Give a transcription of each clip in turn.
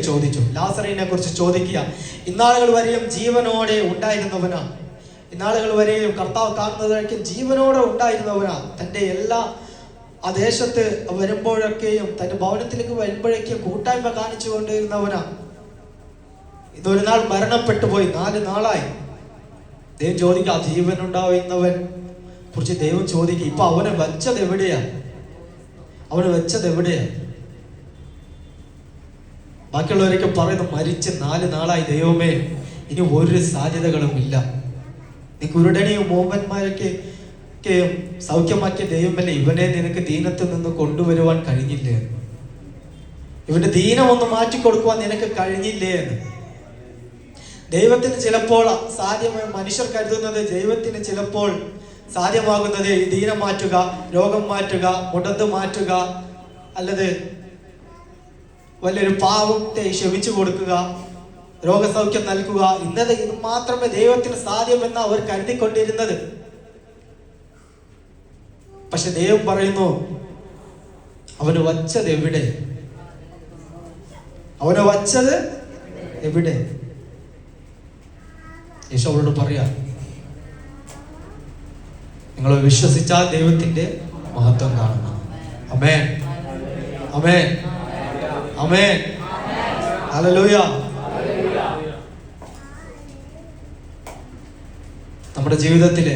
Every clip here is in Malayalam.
ചോദിച്ചു. ലാസറിനെ കുറിച്ച് ചോദിക്കുക. ഇന്നാളുകൾ വരെയും ജീവനോടെ ഉണ്ടായിരുന്നവനാ. ഇന്നാളുകൾ വരെയും കർത്താവ് കാണുന്നതായിരിക്കും ജീവനോടെ ഉണ്ടായിരുന്നവനാ. തൻ്റെ എല്ലാ ആ ദേശത്ത് വരുമ്പോഴൊക്കെയും തൻ്റെ ഭവനത്തിലേക്ക് വരുമ്പോഴേക്കും കൂട്ടായ്മ കാണിച്ചു കൊണ്ടിരുന്നവനാ. ഇതൊരു നാൾ മരണപ്പെട്ടു പോയി. 4 നാളായി. ദൈവം ചോദിക്കുക, ജീവനുണ്ടാവുന്നവൻ കുറിച്ച് ദൈവം ചോദിക്കുക. ഇപ്പൊ അവനെ വെച്ചത് എവിടെയാ? ബാക്കിയുള്ളവരൊക്കെ പറയുന്നു, മരിച്ച് 4 നാളായി ദൈവമേ, ഇനി ഒരു സാധ്യതകളും ഇല്ല. നീ കുരുടനെയും മൂപ്പന്മാരൊക്കെ സൗഖ്യമാക്കിയ ദൈവമല്ലേ, ഇവനെ നിനക്ക് ദീനത്തിൽ നിന്ന് കൊണ്ടുവരുവാൻ കഴിഞ്ഞില്ലേ? ഇവന്റെ ദീനം ഒന്ന് മാറ്റിക്കൊടുക്കുവാൻ നിനക്ക് കഴിഞ്ഞില്ലേ എന്ന്. ദൈവത്തിന് ചിലപ്പോൾ സാധ്യമായി മനുഷ്യർ കരുതുന്നത്, ദൈവത്തിന് ചിലപ്പോൾ സാധ്യമാകുന്നത് ദീനം മാറ്റുക, രോഗം മാറ്റുക, മുടന്ത് മാറ്റുക, അല്ലത് വലിയൊരു പാവത്തെ ക്ഷമിച്ചു കൊടുക്കുക, രോഗസൗഖ്യം നൽകുക. ഇത് മാത്രമേ ദൈവത്തിന് സാധ്യമെന്ന് അവർ കരുതിക്കൊണ്ടിരുന്നത്. പക്ഷെ ദൈവം പറയുന്നു, അവന് വച്ചത് എവിടെ? യേശു അവരോട് പറയാ, നിങ്ങൾ വിശ്വസിച്ചാൽ ദൈവത്തിന്റെ മഹത്വം കാണണം. ആമേൻ, ആമേൻ, ആമേൻ, ഹല്ലേലൂയ. നമ്മുടെ ജീവിതത്തില്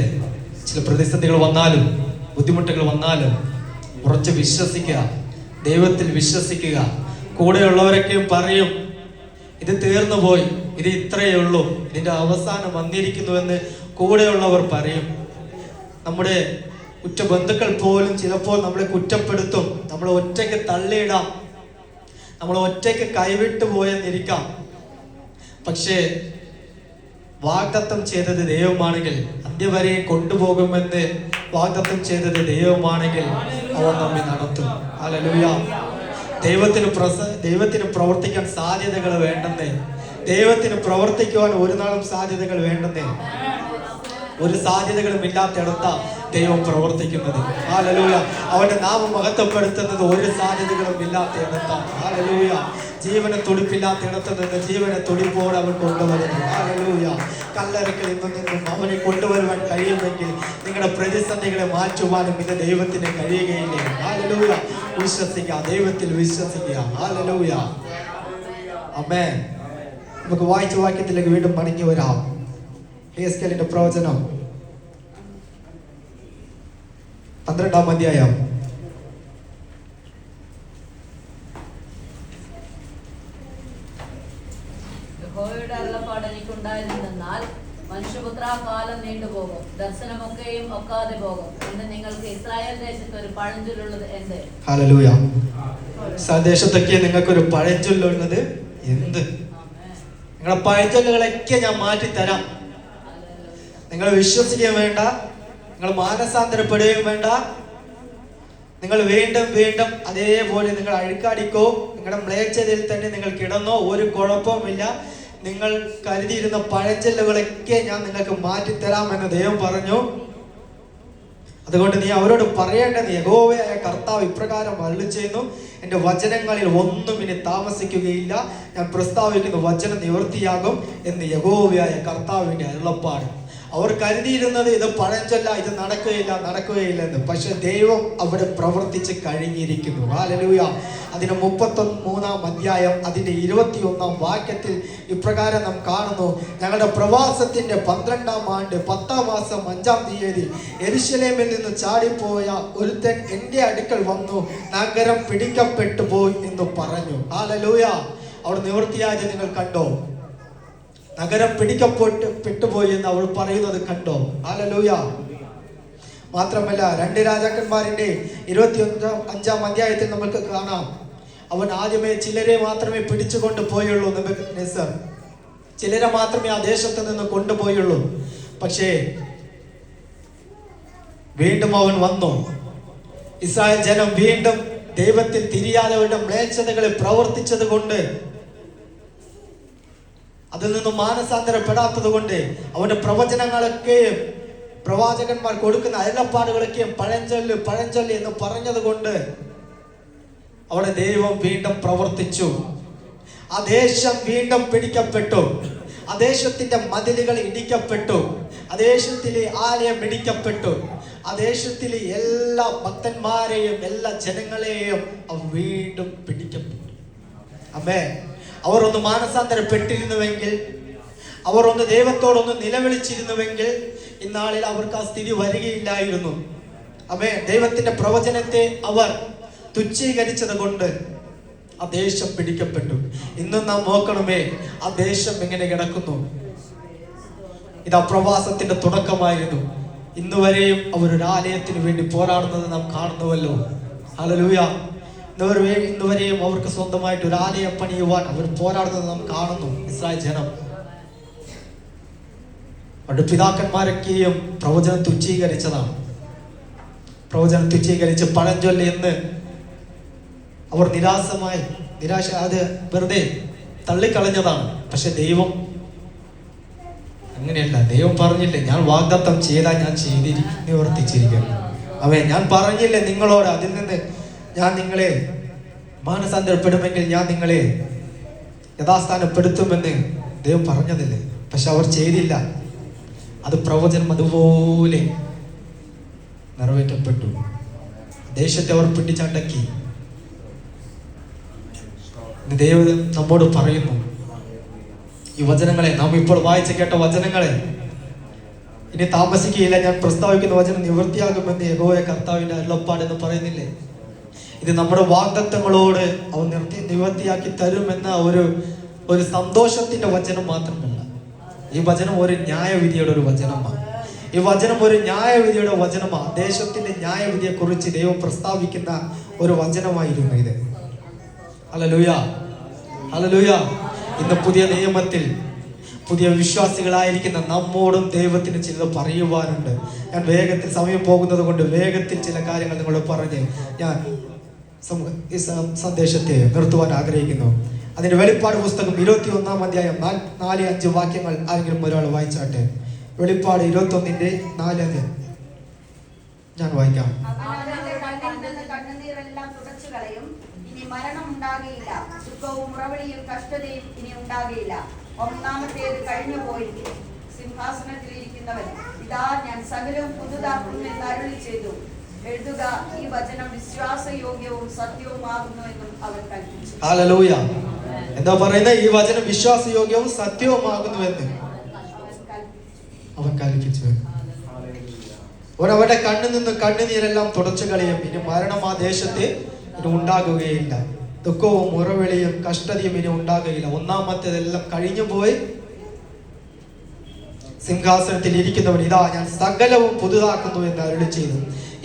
ചില പ്രതിസന്ധികൾ വന്നാലും ബുദ്ധിമുട്ടുകൾ വന്നാലും ഉറച്ച് വിശ്വസിക്കുക, ദൈവത്തിൽ വിശ്വസിക്കുക. കൂടെയുള്ളവരൊക്കെയും പറയും, ഇത് തീർന്നു പോയി, ഇത് ഇത്രയേ ഉള്ളൂ, ഇതിന്റെ അവസാനം വന്നിരിക്കുന്നുവെന്ന് കൂടെയുള്ളവർ പറയും. നമ്മുടെ ഉറ്റ ബന്ധുക്കൾ പോലും ചിലപ്പോൾ നമ്മളെ കുറ്റപ്പെടുത്തും, നമ്മളെ ഒറ്റയ്ക്ക് തള്ളിയിടാം, നമ്മളെ ഒറ്റയ്ക്ക് കൈവിട്ടു പോയെന്നിരിക്കാം. പക്ഷേ വാഗ്ദത്തം ചെയ്തത് ദൈവമാണെങ്കിൽ, അന്ത്യവരെ കൊണ്ടുപോകുമെന്ന് വാഗ്ദത്തം ചെയ്തത് ദൈവമാണെങ്കിൽ അവൻ നമ്മെ നടത്തും. ഹല്ലേലൂയ. ദൈവത്തിന് പ്രവർത്തിക്കാൻ സാധ്യതകൾ വേണ്ടെന്നേ. ദൈവത്തിന് പ്രവർത്തിക്കുവാൻ ഒരു നാളും സാധ്യതകൾ വേണ്ടെന്നേ. ഒരു സാധ്യതകളും ഇല്ലാത്തിടത്ത ദൈവം പ്രവർത്തിക്കുന്നത്. ഹല്ലേലൂയ. അവന്റെ നാമം മഹത്വപ്പെടുത്തുന്നത് ഒരു സാധ്യതകളും ഇല്ലാത്തിടത്താണ്. ഹല്ലേലൂയ. ജീവനെ തുടിപ്പില്ലാത്തിടത്ത് നിന്ന് ജീവനെ തുടിപ്പോടെ അവൻ കൊണ്ടുവരുന്നു. ഹല്ലേലൂയ. കല്ലറകളിൽ നിന്നും അവനെ കൊണ്ടുവരുവാൻ കഴിയുമെങ്കിൽ നിങ്ങളുടെ പ്രതിസന്ധികളെ മാറ്റുവാനും ഇത് ദൈവത്തിന് കഴിയുകയില്ലേ. ഹല്ലേലൂയ. വിശ്വസിക്കുക, ദൈവത്തിൽ വിശ്വസിക്കുക. ഹല്ലേലൂയ. ആമേൻ. നമുക്ക് വായിച്ച വാക്യത്തിലേക്ക് വീണ്ടും മടങ്ങി വരാം. യെഹെസ്കേലിന്റെ പ്രവചനം 12-ാം അധ്യായം. യഹോവയുടെ അരുളപ്പാട് എനിക്കുണ്ടായിരുന്നെന്നാൽ, മനുഷ്യപുത്ര, കാലം നീണ്ടുപോകും, ദർശനമൊക്കെയും ഒക്കാതെ പോകും എന്ന് നിങ്ങൾക്ക് ഇസ്രായേൽ ദേശത്ത് ഒരു പഴഞ്ചൊല്ലുള്ളത് എന്ത്? ഹല്ലേലൂയ. ദേശത്തൊക്കെ നിങ്ങൾക്കൊരു പഴഞ്ചൊല്ലുള്ളത് എന്ത്? നിങ്ങളുടെ പഴഞ്ചൊല്ലുകളൊക്കെ ഞാൻ മാറ്റിത്തരാം. നിങ്ങൾ വിശ്വസിക്കുകയും വേണ്ട, നിങ്ങൾ മാനസാന്തരപ്പെടുകയും വേണ്ട. നിങ്ങൾ വീണ്ടും വീണ്ടും അതേപോലെ നിങ്ങൾ അഴുക്കാടിക്കോ, നിങ്ങളുടെ മ്ലേച്ഛതയിൽ തന്നെ നിങ്ങൾ കിടന്നോ, ഒരു കുഴപ്പവുമില്ല. നിങ്ങൾ കരുതിയിരുന്ന പഴഞ്ചൊല്ലുകളൊക്കെ ഞാൻ നിങ്ങൾക്ക് മാറ്റിത്തരാമെന്ന് ദൈവം പറഞ്ഞു. അതുകൊണ്ട് നീ അവരോട് പറയേണ്ടത്, യഹോവയായ കർത്താവ് ഇപ്രകാരം അരുളിച്ചെയ്യുന്നു, എൻ്റെ വചനങ്ങളിൽ ഒന്നും ഇനി താമസിക്കുകയില്ല, ഞാൻ പ്രസ്താവിക്കുന്ന വചനം നിവൃത്തിയാകും എന്ന് യഹോവയായ കർത്താവിൻ്റെ അരുളപ്പാട്. അവർ കരുതിയിരുന്നത് ഇത് പഴഞ്ചൊല്ല, ഇത് നടക്കുകയില്ല എന്ന്. പക്ഷെ ദൈവം അവിടെ പ്രവർത്തിച്ച് കഴിഞ്ഞിരിക്കുന്നു. ഹല്ലേലൂയ. അതിന് 33-ാം അധ്യായം അതിൻ്റെ 21-ാം വാക്യത്തിൽ ഇപ്രകാരം നാം കാണുന്നു, ഞങ്ങളുടെ പ്രവാസത്തിന്റെ 12-ാം ആണ്ട് 10-ാം മാസം 5-ാം തീയതി യെരൂശലേമിൽ നിന്ന് ചാടിപ്പോയ ഒരുത്തൻ എൻ്റെ അടുക്കൽ വന്നു, നഗരം പിടിക്കപ്പെട്ടു പോയി എന്ന് പറഞ്ഞു. ഹല്ലേലൂയ. അവിടെ നിവൃത്തിയായത് നിങ്ങൾ കണ്ടോ? നഗരം പിടിക്കപ്പെട്ടുപോയി എന്ന് അവൾ പറയുന്നത് കണ്ടോ? ഹല്ലേലൂയ. മാത്രമല്ല 2 രാജാക്കന്മാരിന്റെ 25-ാം അധ്യായത്തിൽ നമുക്ക് കാണാം, അവൻ ആദ്യമേ ചിലരെ മാത്രമേ പിടിച്ചുകൊണ്ട് പോയുള്ളൂ. നെബൂഖദ്നേസർ ചിലരെ മാത്രമേ ആ ദേശത്ത് നിന്ന് കൊണ്ടുപോയുള്ളൂ. പക്ഷേ വീണ്ടും അവൻ വന്നു. ഇസ്രായേൽ ജനം വീണ്ടും ദൈവത്തിൽ തിരിയാതെ അവരുടെ മ്ലേച്ഛതകളെ പ്രവർത്തിച്ചത് കൊണ്ട്, അതിൽ നിന്നും മാനസാന്തരപ്പെടാത്തത് കൊണ്ട്, അവന്റെ പ്രവചനങ്ങളൊക്കെയും പ്രവാചകന്മാർ കൊടുക്കുന്ന അരുളപ്പാടുകളൊക്കെയും പഴഞ്ചൊല്ല് എന്ന് പറഞ്ഞത് കൊണ്ട് അവിടെ ദൈവം വീണ്ടും പ്രവർത്തിച്ചു. ആ ദേശം വീണ്ടും പിടിക്കപ്പെട്ടു. ആ ദേശത്തിന്റെ മതിലുകൾ ഇടിക്കപ്പെട്ടു. ആ ദേശത്തിലെ ആലയം ഇടിക്കപ്പെട്ടു. ആ ദേശത്തിലെ എല്ലാ ഭക്തന്മാരെയും എല്ലാ ജനങ്ങളെയും അവർ വീണ്ടും പിടിക്കപ്പെട്ടു. അമ്മേ, അവർ ഒന്ന് മാനസാന്തരപ്പെട്ടിരുന്നുവെങ്കിൽ, അവർ ഒന്ന് ദൈവത്തോടൊന്ന് നിലവിളിച്ചിരുന്നുവെങ്കിൽ ഇന്നാളിൽ അവർക്ക് ആ സ്ഥിതി വരികയില്ലായിരുന്നു. അമ്മേ, ദൈവത്തിന്റെ പ്രവചനത്തെ അവർ തുച്ഛീകരിച്ചത് കൊണ്ട് ആ ദേശം പിടിക്കപ്പെട്ടു. ഇന്നും നാം നോക്കണമേ, ആ ദേശം എങ്ങനെ കിടക്കുന്നു. ഇത് പ്രവാസത്തിന്റെ തുടക്കമായിരുന്നു. ഇന്നുവരെയും അവരൊരു ആലയത്തിന് വേണ്ടി പോരാടുന്നത് നാം കാണുന്നുവല്ലോ. ഹല്ലേലൂയ. ഇന്നുവരെയും അവർക്ക് സ്വന്തമായിട്ട് ഒരു ആലയം പണിയുവാൻ അവർ പോരാടുന്നത് നാം കാണുന്നു. ഇസ്രായേൽ ജനം അവരുടെ പിതാക്കന്മാരൊക്കെയും പ്രവചനം തുച്ഛീകരിച്ചതാണ്. പ്രവചനം തുച്ഛീകരിച്ച് പഴഞ്ചൊല്ല് എന്ന് അവർ നിരാശ അത് വെറുതെ തള്ളിക്കളഞ്ഞതാണ്. പക്ഷെ ദൈവം അങ്ങനെയല്ല. ദൈവം പറഞ്ഞില്ലേ, ഞാൻ വാഗ്ദത്തം ചെയ്താൽ ഞാൻ നിവർത്തിച്ചിരിക്കുന്നു. ഞാൻ പറഞ്ഞില്ലേ നിങ്ങളോട്, അതിൽ നിന്ന് ഞാൻ നിങ്ങളെ മാനസാന്തരപ്പെടുമെങ്കിൽ ഞാൻ നിങ്ങളെ യഥാസ്ഥാനപ്പെടുത്തുമെന്ന് ദൈവം പറഞ്ഞതില്ലേ. പക്ഷെ അവർ ചെയ്തില്ല. അത് പ്രവചനം അതുപോലെ നിറവേറ്റപ്പെട്ടു. ദേശത്തെ അവർ പിടിച്ചടക്കി. ദൈവം നമ്മോട് പറയുന്നു, ഈ വചനങ്ങളെ, നാം ഇപ്പോൾ വായിച്ചു കേട്ട വചനങ്ങളെ ഇനി താമസിക്കുകയില്ല, ഞാൻ പ്രസ്താവിക്കുന്ന വചനം നിവൃത്തിയാകുമെന്ന് യഹോവ കർത്താവിന്റെ അരുളപ്പാട് എന്ന് പറയുന്നില്ലേ. ഇത് നമ്മുടെ വാഗ്ദത്തങ്ങളോട് അവൻ നിവൃത്തിയാക്കി തരുമെന്ന ഒരു സന്തോഷത്തിന്റെ വചനം മാത്രമല്ല. ഈ വചനം ഒരു ന്യായവിധിയുടെ ഒരു വചനമാണ്. ഈ വചനം ഒരു ന്യായവിധിയുടെ വചനമാണ്. ദേശത്തിന്റെ ന്യായവിധിയെ കുറിച്ച് ദൈവം പ്രസ്താവിക്കുന്ന ഒരു വചനമായിരുന്നു ഇത്. Hallelujah, hallelujah. ഇന്ന് പുതിയ നിയമത്തിൽ പുതിയ വിശ്വാസികളായിരിക്കുന്ന നമ്മോടും ദൈവത്തിന് ചിലത് പറയുവാനുണ്ട്. ഞാൻ വേഗത്തിൽ സമയം പോകുന്നത് കൊണ്ട് വേഗത്തിൽ ചില കാര്യങ്ങൾ നിങ്ങളോട് പറഞ്ഞ് ഞാൻ ഈ സന്ദേശത്തെ നിർത്തുവാൻ ആഗ്രഹിക്കുന്നു. അതിന്റെ വെളിപ്പാട് പുസ്തകം 21-ാം അധ്യായം 4-5 വാക്യങ്ങൾ ആരെങ്കിലും ഒരാൾ വായിച്ചാട്ടെ. വെളിപ്പാട് 21-ന്റെ 4 ഞാൻ വായിക്കാം. ഇനി മരണം ഉണ്ടാകുകയില്ല, ദുഃഖവും മുറവിളിയും കഷ്ടതയും ഇനി ഉണ്ടാകുകയില്ല. ഒന്നാമത്തേത് കഴിഞ്ഞുപോയി. സിംഹാസനത്തിലിരിക്കുന്നവൻ, ഇതാ ഞാൻ സകലവും പുതുതാക്കും എന്ന് അരുളി ചെയ്തു. എഴുതുക, ഈ വചനം വിശ്വാസയോഗ്യവും സത്യവുമാകുന്നു എന്നും അവൻ കൽപ്പിച്ചു. ഹല്ലേലൂയ. എന്താ പറയുന്നത്? ഈ വചനം വിശ്വാസയോഗ്യവും സത്യവുമാകുന്നുവെന്ന് അവൻ കൽപ്പിച്ചു. അവരുടെ കണ്ണിൽ നിന്ന് കണ്ണുനീരെല്ലാം തുടച്ചു കളയും. ഇനി മരണം ആ ദേശത്തെ ഇനി ഉണ്ടാകുകയില്ല. ദുഃഖവും മുറവിളിയും കഷ്ടതയും ഇനി ഉണ്ടാകുകയില്ല. ഒന്നാമത്തേതെല്ലാം കഴിഞ്ഞു പോയി. സിംഹാസനത്തിൽ ഇരിക്കുന്നവൻ, ഇതാ ഞാൻ സകലവും പുതുതാക്കുന്നു എന്ന് അരുളി ചെയ്തു.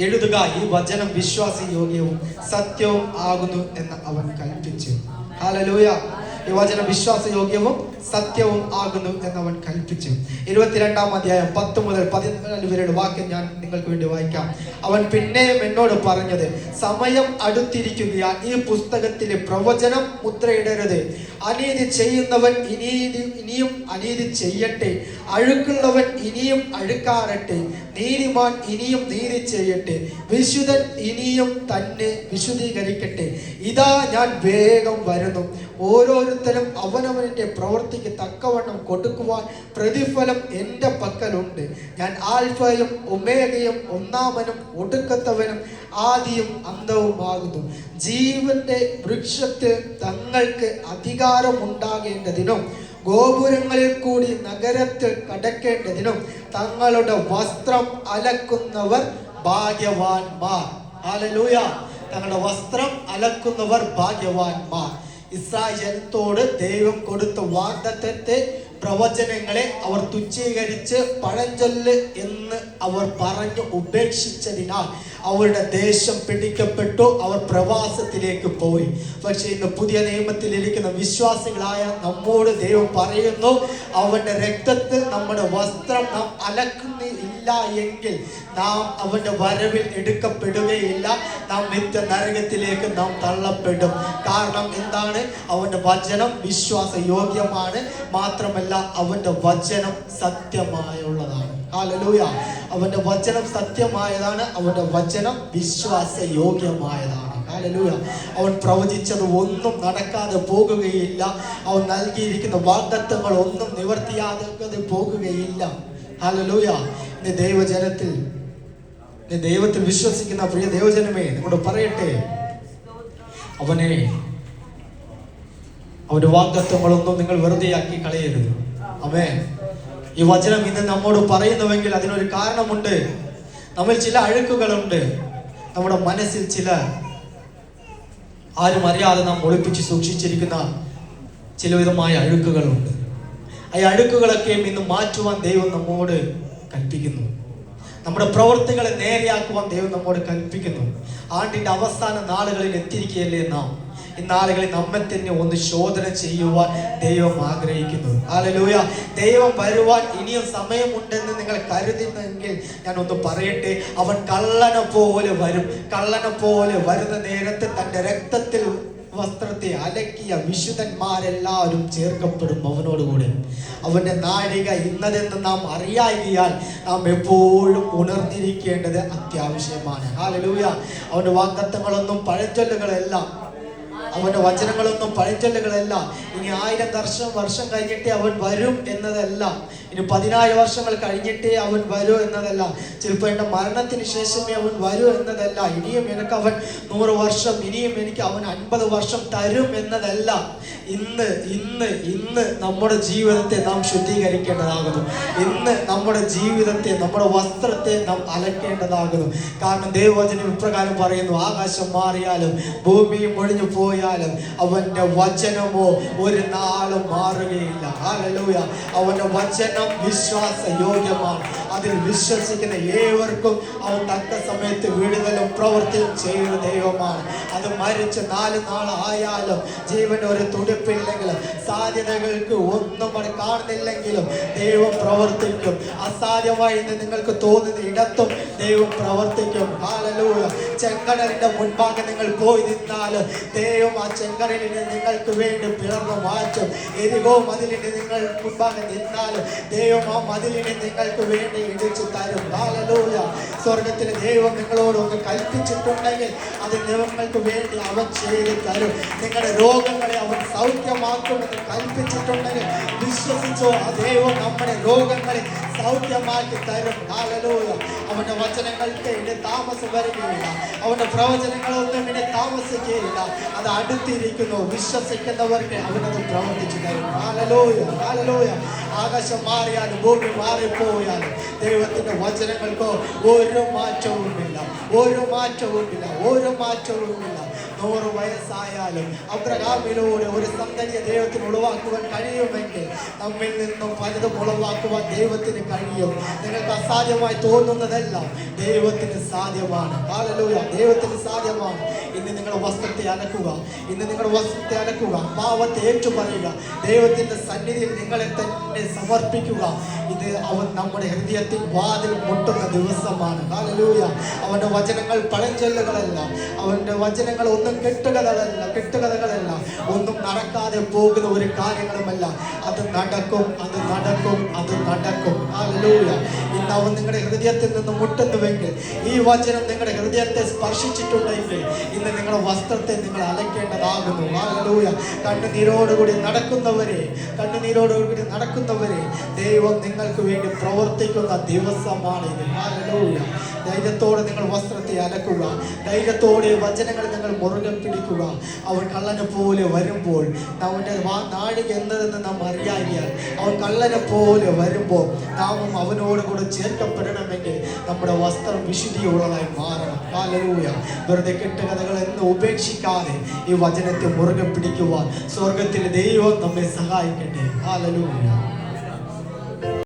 എഴുതുക, ഈ വചനം വിശ്വാസയോഗ്യവും സത്യവും ആകുന്നു എന്ന് അവൻ കൽപ്പിച്ചു. ഹല്ലേലൂയ. ഈ വചനം വിശ്വാസയോഗ്യവും സത്യവും ആകുന്നു എന്നവൻ കൽപ്പിച്ചു. 22-ാം അധ്യായം 10 മുതൽ 14 വരെയുള്ള വാക്യം ഞാൻ നിങ്ങൾക്ക് വേണ്ടി വായിക്കാം. അവൻ പിന്നെയും എന്നോട് പറഞ്ഞത്, സമയം അടുത്തിരിക്കുകയാൽ ഈ പുസ്തകത്തിലെ പ്രവചനം മുദ്രയിടരുത്. അനീതി ചെയ്യുന്നവൻ ഇനിയും അനീതി ചെയ്യട്ടെ, അഴുക്കുള്ളവൻ ഇനിയും അഴുക്കാറട്ടെ, നീതിമാൻ ഇനിയും നീതി ചെയ്യട്ടെ, വിശുദ്ധൻ ഇനിയും തന്നെ വിശുദ്ധീകരിക്കട്ടെ. ഇതാ ഞാൻ വേഗം വരുന്നു. ഓരോരുത്തരും അവനവന്റെ പ്രവൃത്തിക്ക് തക്കവണ്ണം കൊടുക്കുവാൻ പ്രതിഫലം എൻ്റെ പക്കലുണ്ട്. ഞാൻ ആൽഫയും ഒമേഗയും, ഒന്നാമനും ഒടുക്കത്തവനും ആദിയും അന്തവുമാകുന്നു. ജീവന്റെ വൃക്ഷത്തിൽ തങ്ങൾക്ക് അധികാരമുണ്ടാകേണ്ടതിനും ഗോപുരങ്ങളിൽ കൂടി നഗരത്തിൽ കടക്കേണ്ടതിനും തങ്ങളുടെ വസ്ത്രം അലക്കുന്നവർ ഭാഗ്യവാന്മാർ. ഹല്ലേലൂയ. തങ്ങളുടെ വസ്ത്രം അലക്കുന്നവർ ഭാഗ്യവാന്മാർ. ഇസ്രായേലിനോട് ദൈവം കൊടുത്ത വാഗ്ദത്തത്തെ, പ്രവചനങ്ങളെ അവർ തുച്ഛീകരിച്ച് പഴഞ്ചൊല്ല് എന്ന് അവർ പറഞ്ഞു ഉപേക്ഷിച്ചതിനാൽ അവരുടെ ദേശം പിടിക്കപ്പെട്ടു. അവർ പ്രവാസത്തിലേക്ക് പോയി. പക്ഷെ ഇന്ന് പുതിയ നിയമത്തിൽ ഇരിക്കുന്ന വിശ്വാസികളായ നമ്മോട് ദൈവം പറയുന്നു, അവന്റെ രക്തത്തിൽ നമ്മുടെ വസ്ത്രം നാം അലക്കുന്നില്ല എങ്കിൽ നാം അവന്റെ വരവിൽ എടുക്കപ്പെടുകയില്ല. നാം നിത്യ നരകത്തിലേക്ക് നാം തള്ളപ്പെടും. കാരണം എന്താണ്? അവന്റെ വചനം വിശ്വാസയോഗ്യമാണ്. മാത്രമല്ല അവന്റെ വചനം സത്യമായുള്ളതാണ്. ഹല്ലേലൂയ. അവന്റെ വചനം സത്യമായതാണ്. അവന്റെ വചനം വിശ്വാസയോഗ്യമായതാണ്. ഹല്ലേലൂയ. അവൻ പ്രവചിച്ചത് ഒന്നും നടക്കാതെ പോകുകയില്ല. അവൻ നൽകിയിരിക്കുന്ന വാഗ്ദത്തങ്ങൾ ഒന്നും നിവർത്തിയാകാതെ പോകുകയില്ല. ഹല്ലേലൂയ. ഇന്ന് ദൈവജനത്തിൽ, ദൈവത്തിൽ വിശ്വസിക്കുന്ന പ്രിയ ദൈവജനമേ, നിങ്ങളോട് പറയട്ടെ, അവന്റെ വാഗ്ദത്തങ്ങളൊന്നും നിങ്ങൾ വെറുതെയാക്കി കളയരുത്. ആമേൻ. ഈ വചനം ഇന്ന് നമ്മോട് പറയുന്നുവെങ്കിൽ അതിനൊരു കാരണമുണ്ട്. നമ്മൾ ചില അഴുക്കുകളുണ്ട്, നമ്മുടെ മനസ്സിൽ ചില ആരും അറിയാതെ നാം ഒളിപ്പിച്ച് സൂക്ഷിച്ചിരിക്കുന്ന ചില വിധമായ അഴുക്കുകളുണ്ട്. ഈ അഴുക്കുകളൊക്കെയും ഇന്ന് മാറ്റുവാൻ ദൈവം നമ്മോട് കൽപ്പിക്കുന്നു. നമ്മുടെ പ്രവൃത്തികളെ നേരെയാക്കുവാൻ ദൈവം നമ്മോട് കൽപ്പിക്കുന്നു. ആണ്ടിന്റെ അവസാന നാളുകളിൽ എത്തിയിരിക്കുകയല്ലേ നാം. ഈ നാളുകളിൽ നമ്മെ തന്നെ ഒന്ന് ശോധന ചെയ്യുവാൻ ദൈവം ആഗ്രഹിക്കുന്നു. ഹല്ലേലൂയ. ദൈവം വരുവാൻ ഇനിയും സമയമുണ്ടെന്ന് നിങ്ങൾ കരുതുന്നെങ്കിൽ ഞാൻ ഒന്ന് പറയട്ടെ, അവൻ കള്ളനെ പോലെ വരും. കള്ളനെ പോലെ വരുന്ന നേരത്ത് തന്റെ രക്തത്തിൽ വസ്ത്രത്തെ അലക്കിയ വിശുദ്ധന്മാരെല്ലാവരും ചേർക്കപ്പെടും അവനോടുകൂടെ. അവന്റെ നാഴിക ഇന്നതെന്ന് നാം അറിയായികയാൽ നാം എപ്പോഴും ഉണർന്നിരിക്കേണ്ടത് അത്യാവശ്യമാണ്. ഹല്ലേലൂയ. അവന്റെ വാഗ്ദത്തങ്ങളൊന്നും പഴഞ്ചൊല്ലുകളല്ല, അവന്റെ വചനങ്ങളൊന്നും പഴഞ്ചൊല്ലുകളല്ല. ഇനി 1000 വർഷം കഴിഞ്ഞിട്ടേ അവൻ വരും എന്നതല്ല. ഇനി 10,000 വർഷങ്ങൾ കഴിഞ്ഞിട്ടേ അവൻ വരൂ എന്നതല്ല. ചിലപ്പോൾ എൻ്റെ മരണത്തിന് ശേഷമേ അവൻ വരൂ എന്നതല്ല. ഇനിയും എനിക്ക് അവൻ 100 വർഷം, ഇനിയും എനിക്ക് അവൻ 50 വർഷം തരും എന്നതല്ല. ഇന്ന് നമ്മുടെ ജീവിതത്തെ നാം ശുദ്ധീകരിക്കേണ്ടതാകുന്നു. ഇന്ന് നമ്മുടെ ജീവിതത്തെ, നമ്മുടെ വസ്ത്രത്തെ നാം അലക്കേണ്ടതാകുന്നു. കാരണം ദൈവവചനം ഇപ്രകാരം പറയുന്നു, ആകാശം മാറിയാലും ഭൂമിയും ഒഴിഞ്ഞു പോയാലും അവന്റെ വചനമോ ഒരു നാളും മാറുകയില്ല. ഹല്ലേലൂയ. അവന്റെ വചനം വിശ്വാസ യോഗ്യമാണ്. അതിൽ വിശ്വസിക്കുന്ന ഏവർക്കും അവൻ തക്ക സമയത്ത് വിടുതലും പ്രവൃത്തിയും ചെയ്യുന്ന ദൈവമാണ്. അത് മരിച്ച് 4 നാളായാലും ജീവൻ ഒരു തുടിപ്പില്ലെങ്കിലും സാധ്യതകൾക്ക് ഒന്നും അത് കാണുന്നില്ലെങ്കിലും ദൈവം പ്രവർത്തിക്കും. അസാധ്യമായി എന്ന് നിങ്ങൾക്ക് തോന്നുന്ന ഇടത്തും ദൈവം പ്രവർത്തിക്കും. ഹല്ലേലൂയ. ചെങ്കടലിന്റെ മുൻപാകെ നിങ്ങൾ പോയി നിന്നാലും ദൈവം ആ ചെങ്കടലിനെ നിങ്ങൾക്ക് വേണ്ടി പിളർന്നു മാറ്റും. എരികോ മതിലിന് നിങ്ങൾ മുൻപാകെ നിന്നാലും ദൈവം ആ മതിലിനെ നിങ്ങൾക്ക് വേണ്ടി ഇടിച്ചു തരും. ഹല്ലേലൂയ. സ്വർഗത്തിലെ ദൈവം നിങ്ങളോട് ഒന്ന് കൽപ്പിച്ചിട്ടുണ്ടെങ്കിൽ അത് നിങ്ങൾക്ക് വേണ്ടി അവൻ ചെയ്ത് തരും. നിങ്ങളുടെ രോഗങ്ങളെ അവൻ സൗഖ്യമാക്കുമെന്ന് കൽപ്പിച്ചിട്ടുണ്ടെങ്കിൽ വിശ്വസിച്ചോ, ആ ദൈവം നമ്മുടെ രോഗങ്ങളെ സൗഖ്യമാക്കി തരും. ഹല്ലേലൂയ. അവന്റെ വചനങ്ങൾക്ക് ഇനി താമസം വരികയില്ല. അവന്റെ പ്രവചനങ്ങളൊന്നും ഇനി താമസിക്കുകയില്ല. അത് അടുത്തിരിക്കുന്നു. വിശ്വസിക്കുന്നവർക്ക് അവനത് പ്രവർത്തിച്ചു തരും. ഹല്ലേലൂയ. ഹല്ലേലൂയ. ആകാശം മാറിയാലും ഭൂമി മാറിപ്പോയാലും ദൈവത്തിന്റെ വചനങ്ങൾക്കോ ഒരു മാറ്റവുമില്ല. ഒരു മാറ്റവുമില്ല. ഒരു മാറ്റവുമില്ല. 100 വയസ്സായാലും അബ്രഹാമിലൂടെ ഒരു സന്തതിയെ ദൈവത്തിന് ഉളവാക്കുവാൻ കഴിയുമെങ്കിൽ നമ്മിൽ നിന്നും പലതും ഉളവാക്കുവാൻ ദൈവത്തിന് കഴിയും. നിങ്ങൾക്ക് അസാധ്യമായി തോന്നുന്നതെല്ലാം ദൈവത്തിന് സാധ്യമാണ്. ഹല്ലേലൂയ. ദൈവത്തിന് സാധ്യമാണ്. ഇന്ന് നിങ്ങളുടെ വസ്ത്രത്തെ അലക്കുക. ഇന്ന് നിങ്ങളുടെ വസ്ത്രത്തെ അലക്കുക. പാവത്തെ ഏറ്റുപറയുക. ദൈവത്തിന്റെ സന്നിധിയിൽ നിങ്ങളെ തന്നെ സമർപ്പിക്കുക. ഇത് അവൻ നമ്മുടെ ഹൃദയത്തിൽ വാതിൽ മുട്ടുന്ന ദിവസമാണ്. ഹല്ലേലൂയ. അവന്റെ വചനങ്ങൾ പഴഞ്ചൊല്ലുകളല്ല. അവന്റെ വചനങ്ങൾ ഒന്നും കെട്ടുകഥകളല്ല. ഒന്നും നടക്കാതെ പോകുന്ന ഒരു കാര്യങ്ങളുമല്ല. അത് നടക്കും. ഹല്ലേലൂയ. ഇന്ന് അവൻ നിങ്ങളുടെ ഹൃദയത്തിൽ നിന്ന് മുട്ടുന്നുവെങ്കിൽ, ഈ വചനം നിങ്ങളുടെ ഹൃദയത്തെ സ്പർശിച്ചിട്ടുണ്ടെങ്കിൽ ഇന്ന് നിങ്ങളുടെ വസ്ത്രത്തെ നിങ്ങൾ അലക്കേണ്ടതാകുന്നു. ഹല്ലേലൂയ. കണ്ണുനീരോടുകൂടി നടക്കുന്നവരെ ദൈവം നിങ്ങൾക്ക് വേണ്ടി പ്രവർത്തിക്കുന്ന ദിവസമാണ് ഇത്. ഹല്ലേലൂയ. ധൈര്യത്തോടെ നിങ്ങൾ വസ്ത്രത്തെ അലക്കുക. ധൈര്യത്തോടെ വചനങ്ങൾ നിങ്ങൾ മുറുകെ പിടിക്കുക. അവൻ കള്ളനെ പോലെ വരുമ്പോൾ അവൻ്റെ നാഴിക എന്നതെന്ന് നാം അറിയാകിയാൽ, അവൻ കള്ളനെ പോലെ വരുമ്പോൾ നാമും അവനോട് കൂടെ ചേർക്കപ്പെടണമെങ്കിൽ നമ്മുടെ വസ്ത്രം വിശുദ്ധിയുള്ളതായി മാറണം. ഹല്ലേലൂയ. വെറുതെ കെട്ടുകഥകൾ എന്ന് ഉപേക്ഷിക്കാതെ ഈ വചനത്തെ മുറുകെ പിടിക്കുവാൻ സ്വർഗത്തിലെ ദൈവം നമ്മെ സഹായിക്കട്ടെ. ഹല്ലേലൂയ.